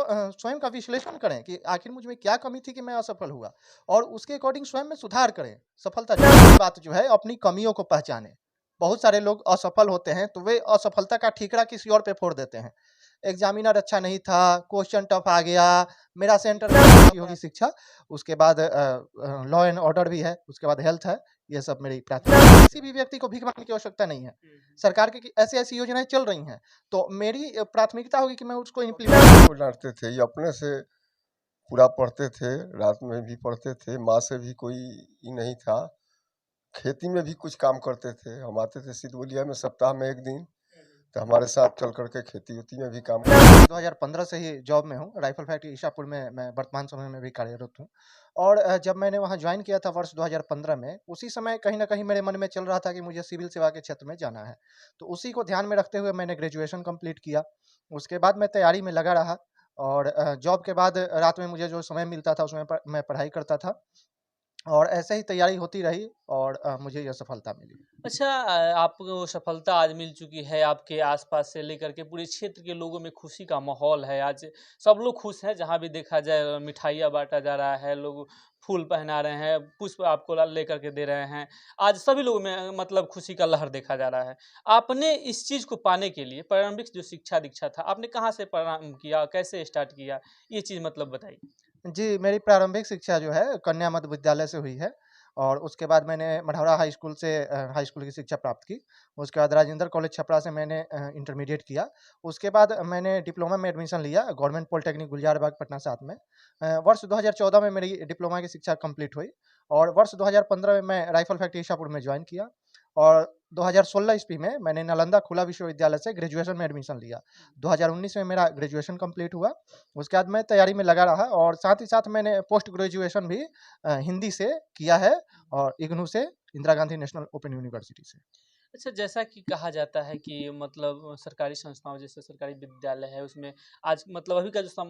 स्वयं का विश्लेषण करें कि आखिर मुझ में क्या कमी थी कि मैं असफल हुआ, और उसके अकॉर्डिंग स्वयं में सुधार करें। सफलता की बात जो है, अपनी कमियों को पहचानें। बहुत सारे लोग असफल होते हैं तो वे असफलता का ठीकरा किसी और पे फोड़ देते हैं। एग्जामिनर अच्छा नहीं था, क्वेश्चन टफ आ गया, मेरा सेंटर की होगी शिक्षा, उसके बाद लॉ एंड ऑर्डर भी है, उसके बाद हेल्थ है। ये सब मेरी प्राथमिकता। किसी भी व्यक्ति को भीख मांगने की आवश्यकता नहीं है। सरकार की ऐसी-ऐसी योजनाएँ चल रही हैं, तो मेरी प्राथमिकता होगी कि मैं उसको इम्प्लीमेंट। को डाँटते थे, ये अपने से पूरा पढ़ते थे, रात में भी पढ़ते थे, माँ से भी कोई ये नहीं था। खेती में भी कुछ काम करते थे, हम आते थे सिद्धवलिया में सप्ताह में 1 दिन, तो हमारे साथ चल कर के खेती-वेती में भी काम 2015 से ही जॉब में हूँ, राइफल फैक्ट्री ईसापुर में मैं वर्तमान समय में भी कार्यरत हूँ। और जब मैंने वहाँ जॉइन किया था वर्ष 2015 में, उसी समय कहीं न कहीं मेरे मन में चल रहा था कि मुझे सिविल सेवा के क्षेत्र में जाना है। तो उसी को ध्यान में रखते हुए मैंने ग्रेजुएशन कंप्लीट किया। उसके बाद मैं तैयारी में लगा रहा, और जॉब के बाद रात में मुझे जो समय मिलता था उसमें मैं पढ़ाई करता था, और ऐसे ही तैयारी होती रही, और मुझे यह सफलता मिली। अच्छा, आपको सफलता आज मिल चुकी है, आपके आसपास से लेकर के पूरे क्षेत्र के लोगों में खुशी का माहौल है। आज सब लोग खुश हैं, जहाँ भी देखा जाए मिठाइयाँ बाँटा जा रहा है, लोग फूल पहना रहे हैं, पुष्प आपको लेकर के दे रहे हैं। आज सभी लोगों में मतलब खुशी का लहर देखा जा रहा है। आपने इस चीज़ को पाने के लिए प्रारंभिक जो शिक्षा दीक्षा था, आपने कहाँ से प्रारंभ किया, कैसे स्टार्ट किया? ये चीज़ मतलब बताइए। जी, मेरी प्रारंभिक शिक्षा जो है कन्या मध्य विद्यालय से हुई है, और उसके बाद मैंने मढ़ौरा हाई स्कूल से हाई स्कूल की शिक्षा प्राप्त की। उसके बाद राजेंद्र कॉलेज छपरा से मैंने इंटरमीडिएट किया। उसके बाद मैंने डिप्लोमा में एडमिशन लिया गवर्नमेंट पॉलिटेक्निक गुलज़ारबाग पटना 7 में। वर्ष 2014 में मेरी डिप्लोमा की शिक्षा कंप्लीट हुई, और वर्ष 2015 में मैं राइफल फैक्ट्री ईसापुर में जॉइन किया, और 2016 ईस्वी में मैंने नालंदा खुला विश्वविद्यालय से ग्रेजुएशन में एडमिशन लिया। 2019 में मेरा ग्रेजुएशन कंप्लीट हुआ। उसके बाद मैं तैयारी में लगा रहा, और साथ ही साथ मैंने पोस्ट ग्रेजुएशन भी हिंदी से किया है, और इग्नू से, Indira Gandhi national open university से। अच्छा, जैसा कि कहा जाता है कि मतलब सरकारी संस्थाओं जैसे सरकारी विद्यालय है उसमें आज मतलब अभी का जो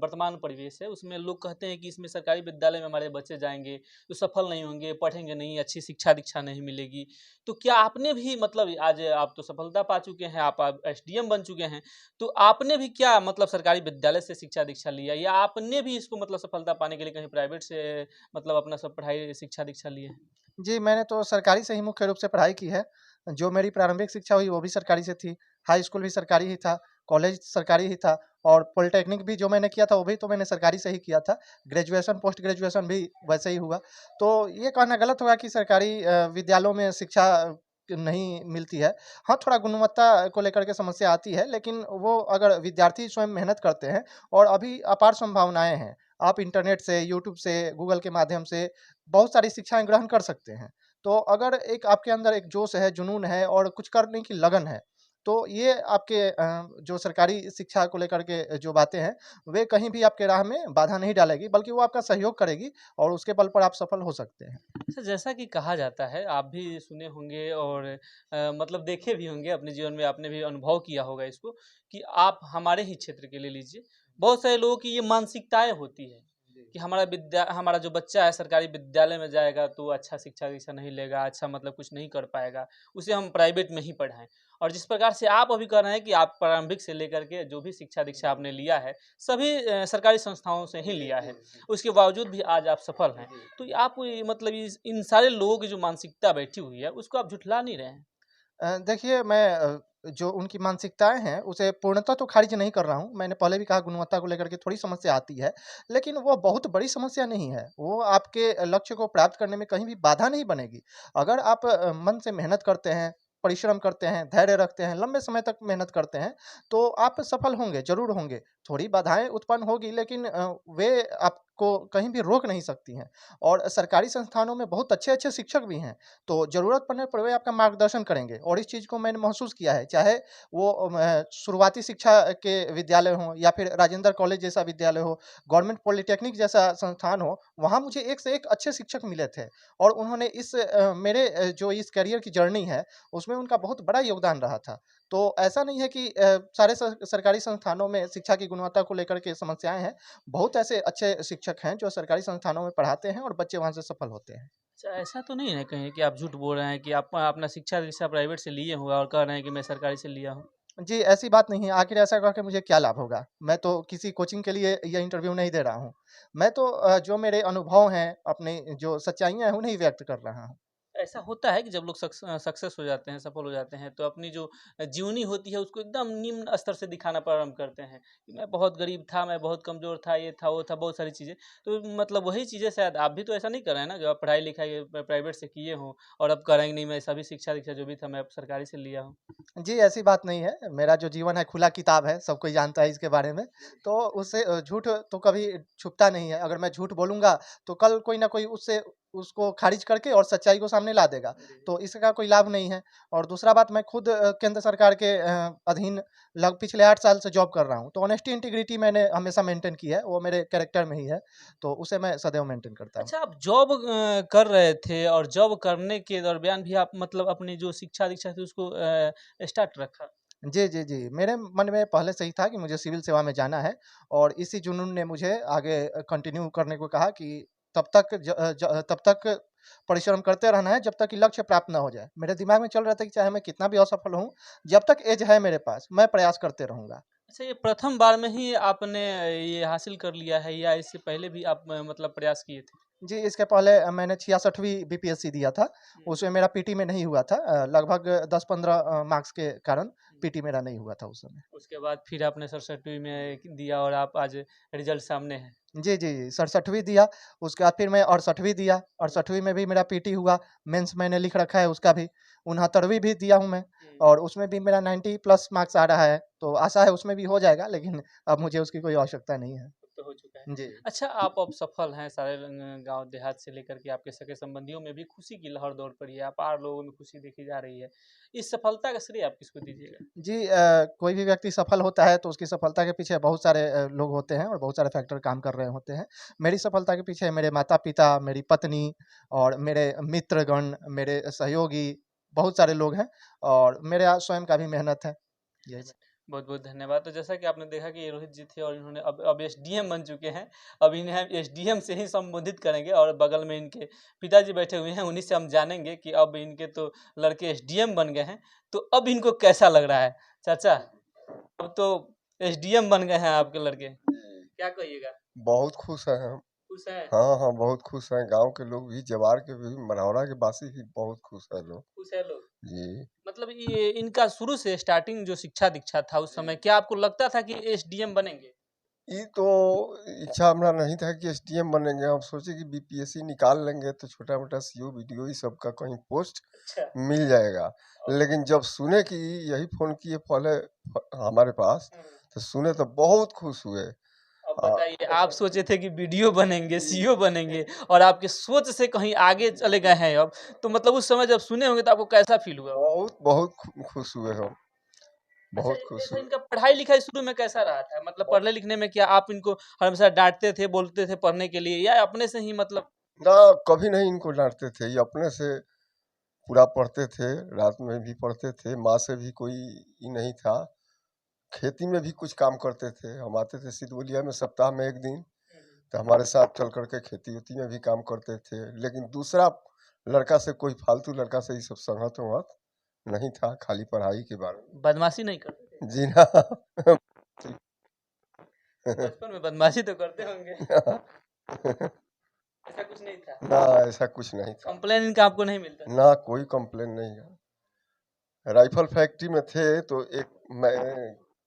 वर्तमान परिवेश है उसमें लोग कहते हैं कि इसमें सरकारी विद्यालय में हमारे बच्चे जाएंगे तो सफल नहीं होंगे, पढ़ेंगे नहीं, अच्छी शिक्षा दीक्षा नहीं मिलेगी। तो क्या आपने भी मतलब आज आप तो सफलता पा चुके हैं, आप एसडीएम बन चुके हैं, तो आपने भी क्या मतलब सरकारी विद्यालय से शिक्षा दीक्षा लिया, या आपने भी इसको मतलब सफलता पाने के लिए कहीं प्राइवेट से मतलब अपना सब पढ़ाई शिक्षा दीक्षा लिए है? जी, मैंने तो सरकारी से ही मुख्य रूप से पढ़ाई की है। जो मेरी प्रारंभिक शिक्षा हुई वो भी सरकारी से थी, हाई स्कूल भी सरकारी ही था, कॉलेज सरकारी ही था, और पॉलिटेक्निक भी जो मैंने किया था वो भी तो मैंने सरकारी से ही किया था। ग्रेजुएशन, पोस्ट ग्रेजुएशन भी वैसे ही हुआ। तो ये कहना गलत होगा कि सरकारी विद्यालयों में शिक्षा नहीं मिलती है। हाँ, थोड़ा गुणवत्ता को लेकर के समस्या आती है, लेकिन वो अगर विद्यार्थी स्वयं मेहनत करते हैं, और अभी अपार संभावनाएँ हैं। आप इंटरनेट से, यूट्यूब से, गूगल के माध्यम से बहुत सारी शिक्षाएँ ग्रहण कर सकते हैं। तो अगर एक आपके अंदर एक जोश है, जुनून है, और कुछ करने की लगन है, तो ये आपके जो सरकारी शिक्षा को लेकर के जो बातें हैं, वे कहीं भी आपके राह में बाधा नहीं डालेगी, बल्कि वो आपका सहयोग करेगी, और उसके बल पर आप सफल हो सकते हैं। अच्छा, जैसा कि कहा जाता है, आप भी सुने होंगे और मतलब देखे भी होंगे अपने जीवन में, आपने भी अनुभव किया होगा इसको, कि आप हमारे ही क्षेत्र के ले लीजिए, बहुत सारे लोगों की ये मानसिकताएँ होती है कि हमारा जो बच्चा है सरकारी विद्यालय में जाएगा तो अच्छा शिक्षा दीक्षा नहीं लेगा, अच्छा मतलब कुछ नहीं कर पाएगा, उसे हम प्राइवेट में ही पढ़ाएँ। और जिस प्रकार से आप अभी कह रहे हैं कि आप प्रारंभिक से लेकर के जो भी शिक्षा दीक्षा आपने लिया है, सभी सरकारी संस्थाओं से ही लिया है, उसके बावजूद भी आज आप सफल हैं। तो आप ये मतलब इस इन सारे लोगों की जो मानसिकता बैठी हुई है, उसको आप झुठला नहीं रहे हैं। देखिए, मैं जो उनकी मानसिकताएँ हैं, उसे पूर्णतः तो ख़ारिज नहीं कर रहा हूँ। मैंने पहले भी कहा, गुणवत्ता को लेकर के थोड़ी समस्या आती है, लेकिन वो बहुत बड़ी समस्या नहीं है। वो आपके लक्ष्य को प्राप्त करने में कहीं भी बाधा नहीं बनेगी। अगर आप मन से मेहनत करते हैं, परिश्रम करते हैं, धैर्य रखते हैं, लंबे समय तक मेहनत करते हैं, तो आप सफल होंगे, ज़रूर होंगे। थोड़ी बाधाएँ उत्पन्न होगी, लेकिन वे आपको कहीं भी रोक नहीं सकती हैं, और सरकारी संस्थानों में बहुत अच्छे-अच्छे शिक्षक भी हैं। तो ज़रूरत पड़ने पर वे आपका मार्गदर्शन करेंगे, और इस चीज़ को मैंने महसूस किया है। चाहे वो शुरुआती शिक्षा के विद्यालय हों, या फिर राजेंद्र कॉलेज जैसा विद्यालय हो, गवर्नमेंट पॉलिटेक्निक जैसा संस्थान हो, वहाँ मुझे एक से एक अच्छे शिक्षक मिले थे, और उन्होंने इस मेरे जो इस करियर की जर्नी है, उसमें उनका बहुत बड़ा योगदान रहा था। तो ऐसा नहीं है कि सारे सरकारी संस्थानों में शिक्षा की गुणवत्ता को लेकर के समस्याएँ हैं। बहुत ऐसे अच्छे शिक्षक हैं जो सरकारी संस्थानों में पढ़ाते हैं, और बच्चे वहाँ से सफल होते हैं। अच्छा, ऐसा तो नहीं है कहीं कि आप झूठ बोल रहे हैं कि आप अपना शिक्षा दीक्षा प्राइवेट से लिए हुआ और कह रहे हैं कि मैं सरकारी से लिया हूँ? जी, ऐसी बात नहीं है, आखिर ऐसा करके मुझे क्या लाभ होगा? मैं तो किसी कोचिंग के लिए ये इंटरव्यू नहीं दे रहा हूँ। मैं तो जो मेरे अनुभव हैं, अपनी जो सच्चाइयाँ हैं, उन्हें व्यक्त कर रहा हूँ। ऐसा होता है कि जब लोग सक्सेस हो जाते हैं, सफल हो जाते हैं, तो अपनी जो जीवनी होती है उसको एकदम निम्न स्तर से दिखाना प्रारंभ करते हैं कि मैं बहुत गरीब था, मैं बहुत कमज़ोर था, ये था, वो था, बहुत सारी चीज़ें। तो मतलब वही चीज़ें शायद आप भी तो ऐसा नहीं कर रहे हैं ना, जो आप पढ़ाई-लिखाई प्राइवेट से किए हों और अब करेंगे नहीं, मैं सभी शिक्षा-दीक्षा जो भी था मैं अब सरकारी से लिया हूँ। जी, ऐसी बात नहीं है। मेरा जो जीवन है खुला किताब है, सब कोई जानता है इसके बारे में। तो उससे झूठ तो कभी छुपता नहीं है। अगर मैं झूठ बोलूँगा तो कल कोई न कोई उससे उसको खारिज करके और सच्चाई को सामने ला देगा। तो इसका कोई लाभ नहीं है। और दूसरा बात, मैं खुद केंद्र सरकार के अधीन पिछले 8 साल से जॉब कर रहा हूँ। तो ऑनेस्टी इंटीग्रिटी मैंने हमेशा मेंटेन की है, वो मेरे कैरेक्टर में ही है। तो उसे मैं सदैव मेंटेन करता हूँ। अच्छा, आप जॉब कर रहे थे और जॉब करने के दरमियान भी आप मतलब अपनी जो शिक्षा-दीक्षा थी उसको स्टार्ट रखा? जी, जी, जी। मेरे मन में पहले से ही था कि मुझे सिविल सेवा में जाना है, और इसी जुनून ने मुझे आगे कंटिन्यू करने को कहा कि तब तक परिश्रम करते रहना है जब तक कि लक्ष्य प्राप्त ना हो जाए। मेरे दिमाग में चल रहा था कि चाहे मैं कितना भी असफल हूँ, जब तक एज है मेरे पास, मैं प्रयास करते रहूँगा। अच्छा, ये प्रथम बार में ही आपने ये हासिल कर लिया है या इससे पहले भी आप मतलब प्रयास किए थे? जी, इसके पहले मैंने 66वीं बीपीएससी दिया था। हुँ, उसमें मेरा पीटी में नहीं हुआ था। लगभग 10-15 मार्क्स के कारण हुँ। पीटी मेरा नहीं हुआ था उस समय। उसके बाद फिर आपने 67वीं में दिया और आप आज रिज़ल्ट सामने है। जी, जी, 67वीं दिया, उसके बाद फिर मैं 68वीं दिया, 68वीं में भी मेरा पीटी हुआ, मेंस मैंने लिख रखा है उसका भी, 69वीं भी दिया हूँ मैं, हुँ। और उसमें भी मेरा 90 प्लस मार्क्स आ रहा है, तो आशा है उसमें भी हो जाएगा, लेकिन अब मुझे उसकी कोई आवश्यकता नहीं है। अब तो हो चुका है। जी। अच्छा, आप अब सफल हैं, सारे गाँव देहात से लेकर के आपके सगे-संबंधियों में भी खुशी की लहर दौड़ पड़ी है, अपार लोगों में खुशी देखी जा रही है। इस सफलता का श्रेय आप किसको दीजिएगा? जी, कोई भी व्यक्ति सफल होता है तो उसकी सफलता के पीछे बहुत सारे लोग होते हैं और बहुत सारे फैक्टर काम कर रहे होते हैं। मेरी सफलता के पीछे मेरे माता-पिता, मेरी पत्नी और मेरे मित्रगण, मेरे सहयोगी, बहुत सारे लोग हैं, और मेरा स्वयं का भी मेहनत है। यही अच्छा, बहुत-बहुत धन्यवाद। तो जैसा कि आपने देखा कि ये रोहित जी थे और इन्होंने अब एसडीएम बन चुके हैं। अब इन्हें हम एसडीएम से ही संबोधित करेंगे और बगल में इनके पिताजी बैठे हुए हैं, उन्हीं से हम जानेंगे कि अब इनके तो लड़के एसडीएम बन गए हैं, तो अब इनको कैसा लग रहा है? चाचा, अब तो एसडीएम बन गए हैं आपके लड़के, जी, क्या कहिएगा? बहुत खुश हैं हम। खुश हैं? हाँ, हाँ, बहुत खुश हैं। गाँव के लोग भी, जवार के भी, मढ़ौरा के वासी भी बहुत खुश हैं लोग। खुश हैं लोग? जी। मतलब ये इनका शुरू से स्टार्टिंग जो शिक्षा-दीक्षा था उस समय, क्या आपको लगता था कि एसडीएम बनेंगे? ये तो इच्छा हमारा नहीं था कि एसडीएम बनेंगे। हम सोचे कि बीपीएससी निकाल लेंगे तो छोटा-मोटा सीओ, बीडीओ ये सब का कहीं पोस्ट अच्छा। मिल जाएगा। लेकिन जब सुने कि यही फ़ोन किए पहले हमारे पास, हुँ। तो सुने तो बहुत खुश हुए। अब अ, बताइए, आप सोचे थे कि बीडीओ बनेंगे, सीईओ बनेंगे और आपके सोच से कहीं आगे चले गए हैं अब। तो मतलब उस समय जब सुने होंगे तो आपको कैसा फ़ील हुआ होगा? बहुत बहुत खुश हुए हम, अच्छा, बहुत खुश जैसे हुए। इनका पढ़ाई-लिखाई शुरू में कैसा रहा था? मतलब पढ़ने-लिखने में क्या आप इनको हमेशा डाँटते थे, बोलते थे पढ़ने के लिए या अपने से ही मतलब ना, कभी नहीं इनको डाँटते थे। ये अपने से पूरा पढ़ते थे, रात में भी पढ़ते थे। माँ से भी कोई ये नहीं था। खेती में भी कुछ काम करते थे। हम आते थे सिद्धवलिया में सप्ताह में 1 दिन, तो हमारे साथ चल कर के खेती-वेती में भी काम करते थे। लेकिन दूसरा लड़का से, कोई फालतू लड़का से ये सब संगत-वंगत नहीं था, खाली पढ़ाई के बारे में। बदमाशी नहीं करते थे? जी हाँ। बचपन में बदमाशी तो करते होंगे, ऐसा कुछ नहीं था? ना, ऐसा कुछ नहीं था। कंप्लेन इनका आपको नहीं मिलता था? ना, कोई कंप्लेन नहीं है। राइफल फैक्ट्री में थे तो एक मैं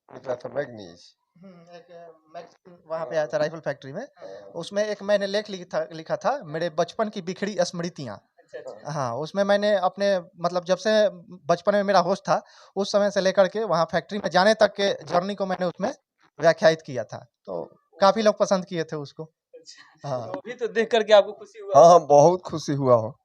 निकला था मैग्नीज। एक मैगज़ीन वहाँ पे आया था राइफ़ल फैक्ट्री में, उसमें एक मैंने लेख लिखा था, मेरे बचपन की बिखरी स्मृतियाँ। अच्छा, अच्छा। हाँ, उसमें मैंने अपने मतलब जब से बचपन में मेरा होश था, उस समय से लेकर के वहाँ फैक्ट्री में जाने तक के जर्नी को मैंने उसमें व्याख्यायित किया था। तो काफ़ी लोग पसंद किए थे उसको। अच्छा, हाँ। तो अभी तो देख कर के आपको खुशी हुआ हाँ, होगा? हाँ, बहुत खुशी हुआ हो।